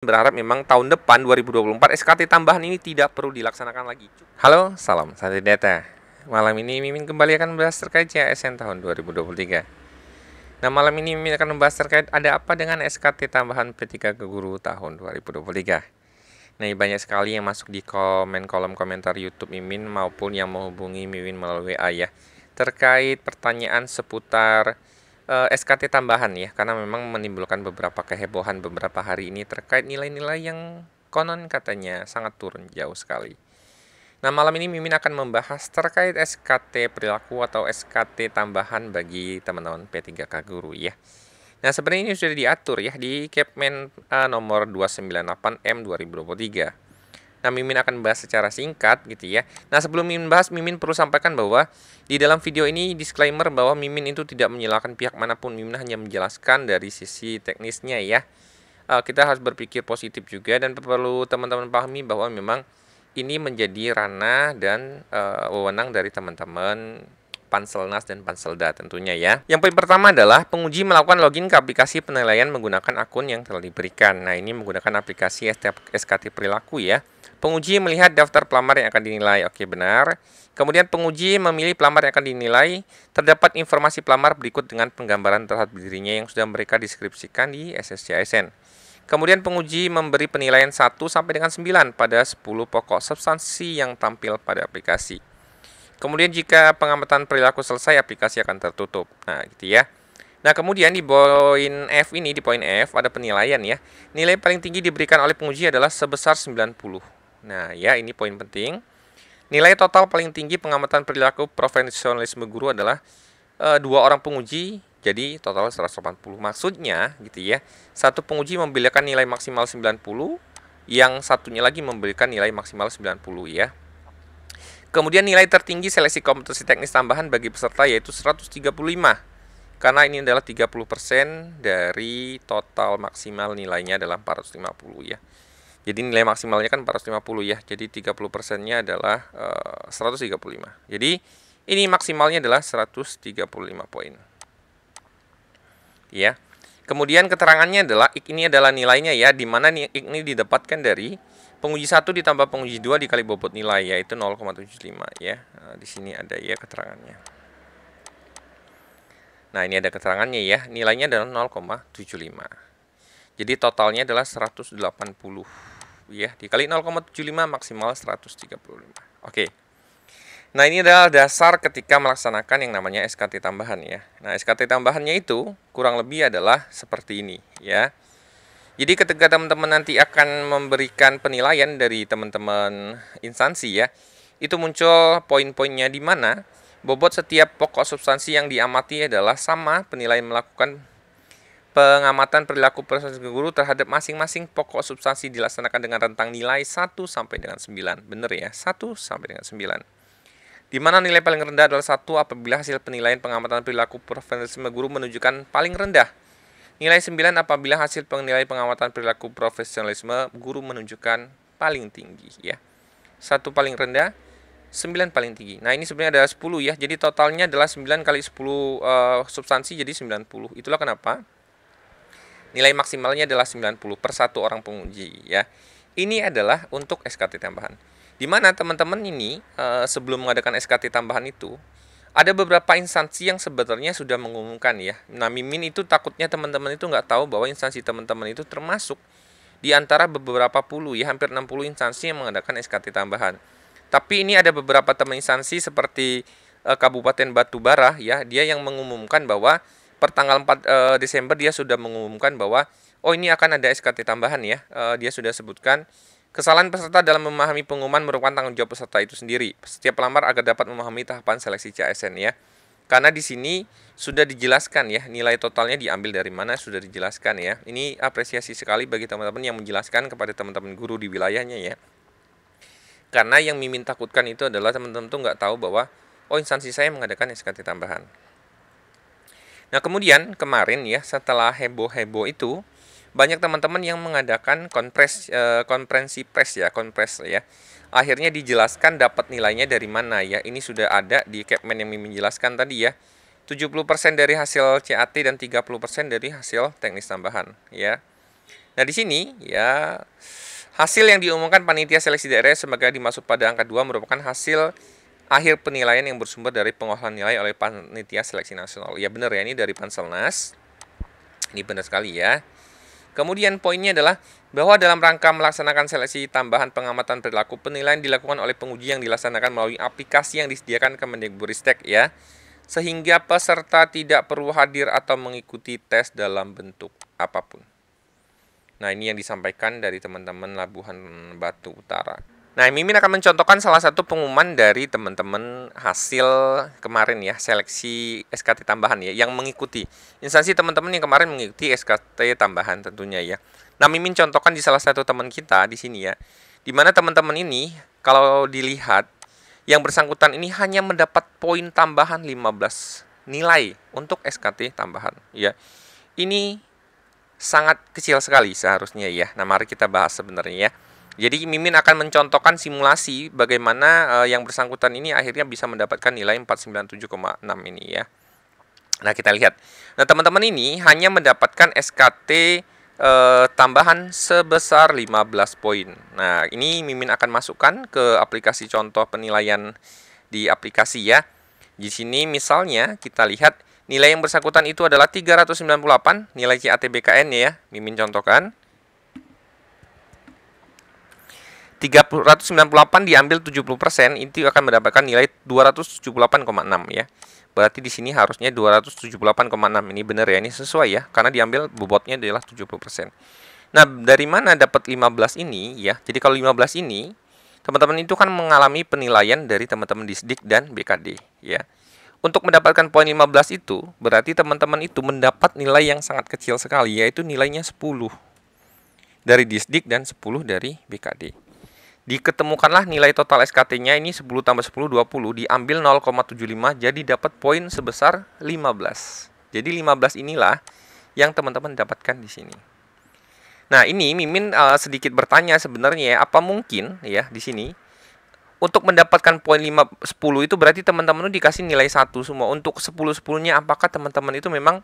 Berharap memang tahun depan 2024 SKT tambahan ini tidak perlu dilaksanakan lagi. Halo, salam santri data. Malam ini Mimin kembali akan membahas terkait CASN tahun 2023. Nah, malam ini Mimin akan membahas terkait ada apa dengan SKT tambahan P3 ke guru tahun 2023. Nah, banyak sekali yang masuk di kolom komentar YouTube Mimin maupun yang menghubungi Mimin melalui WA ya, terkait pertanyaan seputar SKT tambahan ya, karena memang menimbulkan beberapa kehebohan beberapa hari ini terkait nilai-nilai yang konon katanya sangat turun jauh sekali. Nah, malam ini Mimin akan membahas terkait SKT perilaku atau SKT tambahan bagi teman-teman P3K guru ya. Nah, sebenarnya ini sudah diatur ya di Kepmen nomor 298M 2023. Nah, Mimin akan bahas secara singkat gitu ya. Nah, sebelum Mimin bahas, Mimin perlu sampaikan bahwa di dalam video ini disclaimer bahwa Mimin itu tidak menyalahkan pihak manapun. Mimin hanya menjelaskan dari sisi teknisnya ya. Kita harus berpikir positif juga dan perlu teman-teman pahami bahwa memang ini menjadi ranah dan wewenang dari teman-teman Panselnas dan Panselda tentunya ya. Yang poin pertama adalah penguji melakukan login ke aplikasi penilaian menggunakan akun yang telah diberikan. Nah, ini menggunakan aplikasi SKT perilaku ya. Penguji melihat daftar pelamar yang akan dinilai. Oke, benar. Kemudian penguji memilih pelamar yang akan dinilai. Terdapat informasi pelamar berikut dengan penggambaran terhadap dirinya yang sudah mereka deskripsikan di SSCASN. Kemudian penguji memberi penilaian 1 sampai dengan 9 pada 10 pokok substansi yang tampil pada aplikasi. Kemudian jika pengamatan perilaku selesai, aplikasi akan tertutup. Nah, gitu ya. Nah, kemudian di poin F ini, di poin F ada penilaian ya. Nilai paling tinggi diberikan oleh penguji adalah sebesar 90. Nah, ya ini poin penting. Nilai total paling tinggi pengamatan perilaku profesionalisme guru adalah 2 orang penguji, jadi total 180. Maksudnya gitu ya. Satu penguji memberikan nilai maksimal 90, yang satunya lagi memberikan nilai maksimal 90 ya. Kemudian nilai tertinggi seleksi kompetensi teknis tambahan bagi peserta yaitu 135. Karena ini adalah 30% dari total maksimal nilainya adalah 450 ya. Jadi nilai maksimalnya kan 450 ya. Jadi 30%-nya adalah 135. Jadi ini maksimalnya adalah 135 poin. Ya. Kemudian keterangannya adalah ini adalah nilainya ya, di mana ini didapatkan dari penguji 1 ditambah penguji 2 dikali bobot nilai, yaitu 0,75 ya. Nah, di sini ada ya keterangannya. Nah, ini ada keterangannya ya. Nilainya adalah 0,75. Jadi totalnya adalah 180 ya. Dikali 0,75 maksimal 135. Oke. Nah, ini adalah dasar ketika melaksanakan yang namanya SKT tambahan ya. Nah, SKT tambahannya itu kurang lebih adalah seperti ini ya. Jadi ketika teman-teman nanti akan memberikan penilaian dari teman-teman instansi ya, itu muncul poin-poinnya di mana bobot setiap pokok substansi yang diamati adalah sama, penilaian melakukan pengamatan perilaku profesional guru terhadap masing-masing pokok substansi dilaksanakan dengan rentang nilai 1 sampai dengan 9. Benar ya, 1 sampai dengan 9. Di mana nilai paling rendah adalah 1 apabila hasil penilaian pengamatan perilaku profesionalisme guru menunjukkan paling rendah. Nilai 9 apabila hasil penilaian pengamatan perilaku profesionalisme guru menunjukkan paling tinggi ya. 1 paling rendah, 9 paling tinggi. Nah, ini sebenarnya ada 10 ya. Jadi totalnya adalah 9 kali 10 substansi jadi 90. Itulah kenapa nilai maksimalnya adalah 90 per 1 orang penguji ya. Ini adalah untuk SKT tambahan. Di mana teman-teman ini sebelum mengadakan SKT tambahan itu ada beberapa instansi yang sebenarnya sudah mengumumkan ya. Nah, Mimin itu takutnya teman-teman itu nggak tahu bahwa instansi teman-teman itu termasuk di antara beberapa puluh ya, hampir 60 instansi yang mengadakan SKT tambahan. Tapi ini ada beberapa teman instansi seperti Kabupaten Batubara ya, dia yang mengumumkan bahwa per tanggal 4 Desember dia sudah mengumumkan bahwa oh ini akan ada SKT tambahan ya. Dia sudah sebutkan kesalahan peserta dalam memahami pengumuman merupakan tanggung jawab peserta itu sendiri. Setiap pelamar agar dapat memahami tahapan seleksi CASN ya. Karena di sini sudah dijelaskan ya, nilai totalnya diambil dari mana sudah dijelaskan ya. Ini apresiasi sekali bagi teman-teman yang menjelaskan kepada teman-teman guru di wilayahnya ya. Karena yang Mimin takutkan itu adalah teman-teman tuh nggak tahu bahwa oh instansi saya mengadakan SKT tambahan. Nah, kemudian kemarin ya setelah heboh-heboh itu banyak teman-teman yang mengadakan konferensi pers ya. Akhirnya dijelaskan dapat nilainya dari mana ya. Ini sudah ada di Kepmen yang Mimin jelaskan tadi ya. 70% dari hasil CAT dan 30% dari hasil teknis tambahan ya. Nah, di sini ya hasil yang diumumkan panitia seleksi daerah sebagai dimaksud pada angka 2 merupakan hasil akhir penilaian yang bersumber dari pengolahan nilai oleh panitia seleksi nasional. Ya benar ya, ini dari Panselnas. Ini benar sekali ya. Kemudian poinnya adalah bahwa dalam rangka melaksanakan seleksi tambahan pengamatan perilaku, penilaian dilakukan oleh penguji yang dilaksanakan melalui aplikasi yang disediakan Kemendikbudristek ya. Sehingga peserta tidak perlu hadir atau mengikuti tes dalam bentuk apapun. Nah, ini yang disampaikan dari teman-teman Labuhan Batu Utara. Nah, Mimin akan mencontohkan salah satu pengumuman dari teman-teman hasil kemarin ya, seleksi SKT tambahan ya, yang mengikuti. Instansi teman-teman yang kemarin mengikuti SKT tambahan tentunya ya. Nah, Mimin contohkan di salah satu teman kita di sini ya, di mana teman-teman ini kalau dilihat yang bersangkutan ini hanya mendapat poin tambahan 15 nilai untuk SKT tambahan ya. Ini sangat kecil sekali seharusnya ya. Nah, mari kita bahas sebenarnya ya. Jadi Mimin akan mencontohkan simulasi bagaimana yang bersangkutan ini akhirnya bisa mendapatkan nilai 497,6 ini ya. Nah, kita lihat. Nah, teman-teman ini hanya mendapatkan SKT tambahan sebesar 15 poin. Nah, ini Mimin akan masukkan ke aplikasi contoh penilaian di aplikasi ya. Di sini misalnya kita lihat nilai yang bersangkutan itu adalah 398 nilai CATBKN ya. Mimin contohkan. 398 diambil 70%, itu akan mendapatkan nilai 278,6 ya. Berarti di sini harusnya 278,6. Ini benar ya, ini sesuai ya, karena diambil bobotnya adalah 70%. Nah, dari mana dapat 15 ini ya? Jadi kalau 15 ini, teman-teman itu kan mengalami penilaian dari teman-teman Disdik dan BKD ya. Untuk mendapatkan poin 15 itu, berarti teman-teman itu mendapat nilai yang sangat kecil sekali, yaitu nilainya 10 dari Disdik dan 10 dari BKD. Diketemukanlah nilai total SKT-nya ini 10 tambah 10, 20, diambil 0,75, jadi dapat poin sebesar 15. Jadi 15 inilah yang teman-teman dapatkan di sini. Nah, ini Mimin sedikit bertanya sebenarnya, apa mungkin ya di sini untuk mendapatkan poin 10 itu berarti teman-teman itu dikasih nilai 1 semua. Untuk 10-10-nya apakah teman-teman itu memang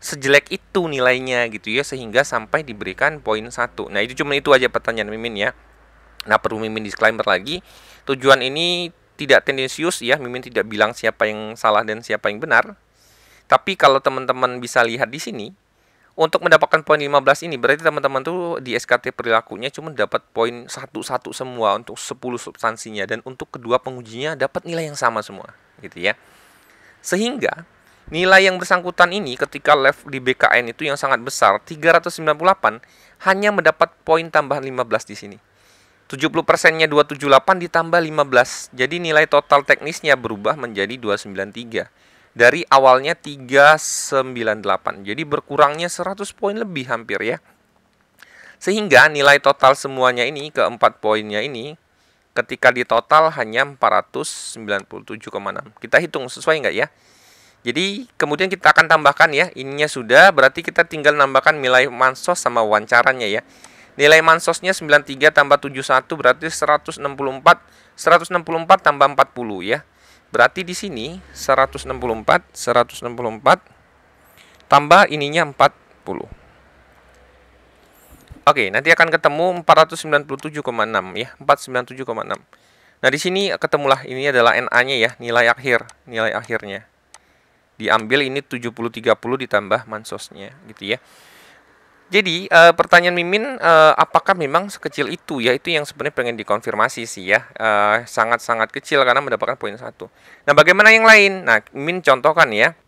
sejelek itu nilainya gitu ya, sehingga sampai diberikan poin 1. Nah, itu cuma itu aja pertanyaan Mimin ya. Nah, perlu Mimin disclaimer lagi, tujuan ini tidak tendensius ya, Mimin tidak bilang siapa yang salah dan siapa yang benar. Tapi kalau teman-teman bisa lihat di sini, untuk mendapatkan poin 15 ini berarti teman-teman tuh di SKT perilakunya cuma dapat poin 1-1 semua untuk 10 substansinya, dan untuk kedua pengujinya dapat nilai yang sama semua, gitu ya. Sehingga nilai yang bersangkutan ini ketika level di BKN itu yang sangat besar, 398, hanya mendapat poin tambahan 15 di sini. 70%-nya 278 ditambah 15. Jadi nilai total teknisnya berubah menjadi 293. Dari awalnya 398. Jadi berkurangnya 100 poin lebih hampir ya. Sehingga nilai total semuanya ini, keempat poinnya ini, ketika ditotal hanya 497,6. Kita hitung sesuai nggak ya? Jadi kemudian kita akan tambahkan ya. Ininya sudah, berarti kita tinggal nambahkan nilai mansos sama wawancaranya ya. Nilai mansosnya 93 tambah 71 berarti 164. 164 tambah 40 ya. Berarti di sini 164 tambah ininya 40. Oke, nanti akan ketemu 497,6 ya, 497,6. Nah, di sini ketemulah ini adalah NA-nya ya, nilai akhirnya. Diambil ini 70-30 ditambah mansosnya gitu ya. Jadi pertanyaan Mimin, apakah memang sekecil itu ya? Itu yang sebenarnya pengen dikonfirmasi sih ya. Sangat-sangat kecil karena mendapatkan poin 1. Nah, bagaimana yang lain? Nah, Mimin contohkan ya.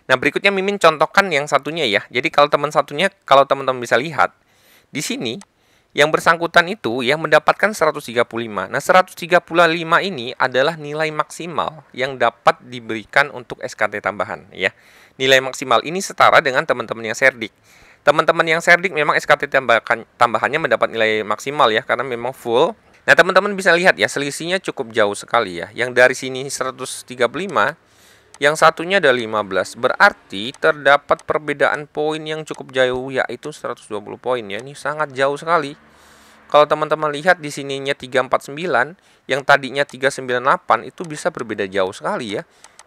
Nah, berikutnya Mimin contohkan yang satunya ya. Jadi kalau teman-teman bisa lihat di sini yang bersangkutan itu yang mendapatkan 135. Nah, 135 ini adalah nilai maksimal yang dapat diberikan untuk SKT tambahan ya. Nilai maksimal ini setara dengan teman-teman yang serdik. Teman-teman yang serdik memang SKT tambahannya mendapat nilai maksimal ya, karena memang full. Nah, teman-teman bisa lihat ya, selisihnya cukup jauh sekali ya. Yang dari sini 135, yang satunya ada 15. Berarti terdapat perbedaan poin yang cukup jauh, yaitu 120 poin ya. Ini sangat jauh sekali. Kalau teman-teman lihat di sininya 349, yang tadinya 398 itu bisa berbeda jauh sekali ya.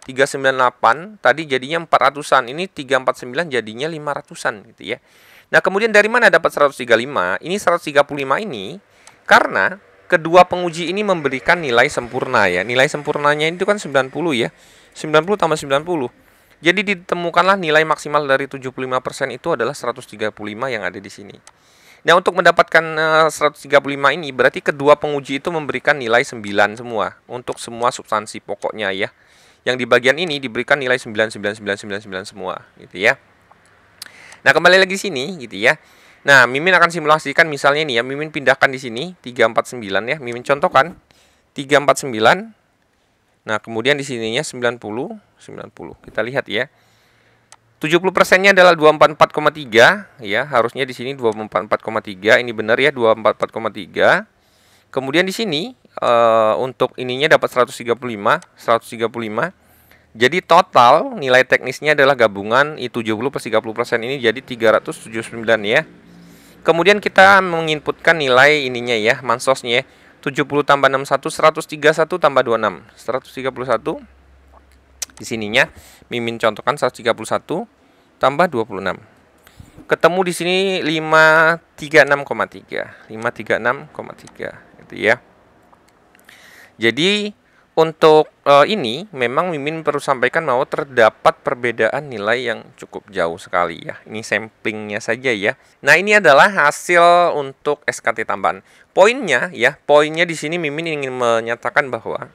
398 tadi jadinya 400-an, ini 349 jadinya 500-an gitu ya. Nah, kemudian dari mana dapat 135? Ini 135 ini karena kedua penguji ini memberikan nilai sempurna ya. Nilai sempurnanya itu kan 90 ya. 90 tambah 90. Jadi ditemukanlah nilai maksimal dari 75% itu adalah 135 yang ada di sini. Nah, untuk mendapatkan 135 ini berarti kedua penguji itu memberikan nilai 9 semua untuk semua substansi pokoknya ya. Yang di bagian ini diberikan nilai 99999 semua gitu ya. Nah, kembali lagi sini gitu ya. Nah, Mimin akan simulasikan misalnya nih ya, Mimin pindahkan di sini 349 ya, Mimin contohkan 349. Nah, kemudian di sininya 90. Kita lihat ya. 70%-nya adalah 244,3 ya, harusnya di sini 244,3. Ini benar ya, 244,3. Kemudian di sini untuk ininya dapat 135. Jadi total nilai teknisnya adalah gabungan I70 plus 30% ini jadi 379 ya. Kemudian kita menginputkan nilai ininya ya, mansosnya ya. 70 tambah 61 131 tambah 26 131. Di sininya Mimin contohkan 131 tambah 26. Ketemu di sini 536,3. 536,3 gitu ya. Jadi untuk ini memang Mimin perlu sampaikan bahwa terdapat perbedaan nilai yang cukup jauh sekali ya. Ini samplingnya saja ya. Nah, ini adalah hasil untuk SKT tambahan. Poinnya ya, poinnya di sini Mimin ingin menyatakan bahwa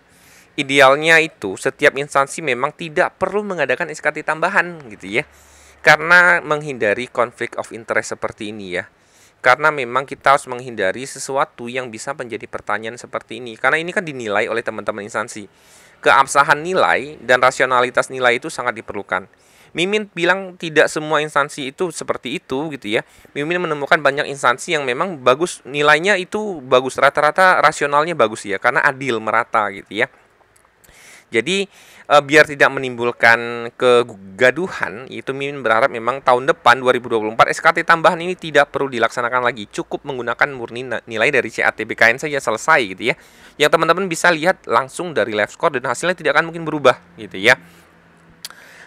idealnya itu setiap instansi memang tidak perlu mengadakan SKT tambahan gitu ya. Karena menghindari konflik of interest seperti ini ya. Karena memang kita harus menghindari sesuatu yang bisa menjadi pertanyaan seperti ini. Karena ini kan dinilai oleh teman-teman instansi. Keabsahan nilai dan rasionalitas nilai itu sangat diperlukan. Mimin bilang tidak semua instansi itu seperti itu gitu ya. Mimin menemukan banyak instansi yang memang bagus, nilainya itu bagus, rata-rata rasionalnya bagus ya, karena adil, merata gitu ya. Jadi biar tidak menimbulkan kegaduhan, itu Mimin berharap memang tahun depan 2024 SKT tambahan ini tidak perlu dilaksanakan lagi. Cukup menggunakan murni nilai dari CATBKN saja selesai gitu ya. Yang teman-teman bisa lihat langsung dari live score dan hasilnya tidak akan mungkin berubah gitu ya.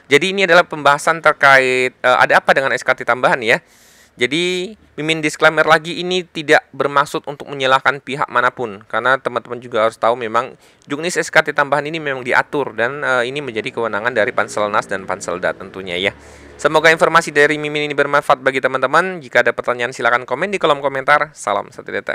Jadi ini adalah pembahasan terkait ada apa dengan SKT tambahan ya. Jadi Mimin disclaimer lagi, ini tidak bermaksud untuk menyalahkan pihak manapun. Karena teman-teman juga harus tahu memang juknis SKT tambahan ini memang diatur. Dan ini menjadi kewenangan dari Panselnas dan Panselda tentunya ya. Semoga informasi dari Mimin ini bermanfaat bagi teman-teman. Jika ada pertanyaan silahkan komen di kolom komentar. Salam satu data.